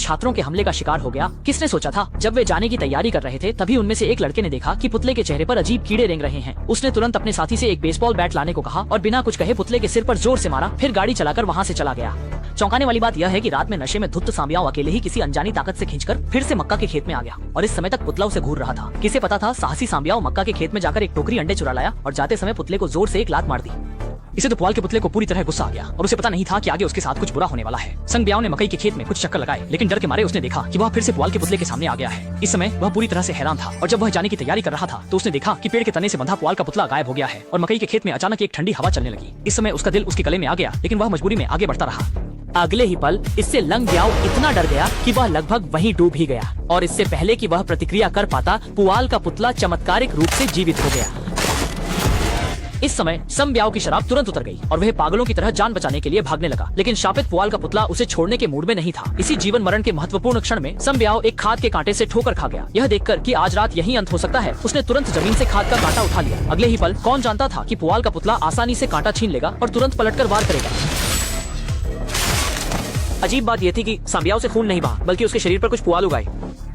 छात्रों के हमले का शिकार हो गया। किसने सोचा था? जब वे जाने की तैयारी कर रहे थे तभी उनमें से एक लड़के ने देखा कि पुतले के चेहरे पर अजीब कीड़े रेंग रहे हैं। उसने तुरंत अपने साथी से एक बेसबॉल बैट लाने को कहा और बिना कुछ कहे पुतले के सिर पर जोर से मारा, फिर गाड़ी चलाकर वहाँ से चला गया। चौंकाने वाली बात यह है कि रात में नशे में धुत सांबियाओ अकेले ही किसी अनजानी ताकत से खींचकर फिर से मक्का के खेत में आ गया और इस समय तक पुतला उसे घूर रहा था। किसे पता था साहसी सांबियाओ मक्का के खेत में जाकर एक टोकरी अंडे चुरा लाया और जाते समय पुतले को जोर से एक लात मार दी। इसे तो पुआल के पुतले को पूरी तरह गुस्सा आ गया और उसे पता नहीं था कि आगे उसके साथ कुछ बुरा होने वाला है। संगब्याओ ने मकई के खेत में कुछ चक्कर लगाए, लेकिन डर के मारे उसने देखा कि वह फिर से पुआल के पुतले के सामने आ गया है। इस समय वह पूरी तरह से हैरान था और जब वह जाने की तैयारी कर रहा था तो उसने देखा कि पेड़ के तने से बंधा पुआल का पुतला गायब हो गया है और मकई के खेत में अचानक एक ठंडी हवा चलने लगी। इस समय उसका दिल उसके गले में आ गया, लेकिन वह मजबूरी में आगे बढ़ता रहा। अगले ही पल इससे लंगब्याओ इतना डर गया कि वह लगभग वहीं डूब ही गया और इससे पहले कि वह प्रतिक्रिया कर पाता, पुआल का पुतला चमत्कारिक रूप से जीवित हो गया। इस समय संब्याओ की शराब तुरंत उतर गई और वह पागलों की तरह जान बचाने के लिए भागने लगा, लेकिन शापित पुआल का पुतला उसे छोड़ने के मूड में नहीं था। इसी जीवन मरण के महत्वपूर्ण क्षण में संब्याओ एक खाद के कांटे से ठोकर खा गया। यह देखकर कि आज रात यही अंत हो सकता है, उसने तुरंत जमीन से खाद का कांटा उठा लिया। अगले ही पल कौन जानता था कि पुआल का पुतला आसानी से कांटा छीन लेगा और तुरंत पलटकर वार करेगा। अजीब बात यह थी कि संब्याओ से खून नहीं बहा, बल्कि उसके शरीर पर कुछ पुआल उगाए।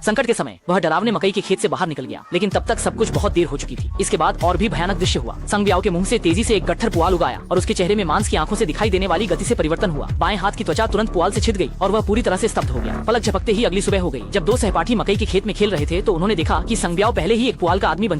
संकट के समय वह डरावने मकई के खेत से बाहर निकल गया, लेकिन तब तक सब कुछ बहुत देर हो चुकी थी। इसके बाद और भी भयानक दृश्य हुआ। संब्याओ के मुंह से तेजी से एक गट्ठर पुआल उगाया और उसके चेहरे में मांस की आंखों से दिखाई देने वाली गति से परिवर्तन हुआ। बाएं हाथ की त्वचा तुरंत पुआल से छिद गई और वह पूरी तरह से स्तब्ध हो गया। पलक झपकते ही अगली सुबह हो गई। जब दो सहपाठी मकई के खेत में खेल रहे थे तो उन्होंने देखा कि संब्याओ पहले ही एक पुआल का आदमी बन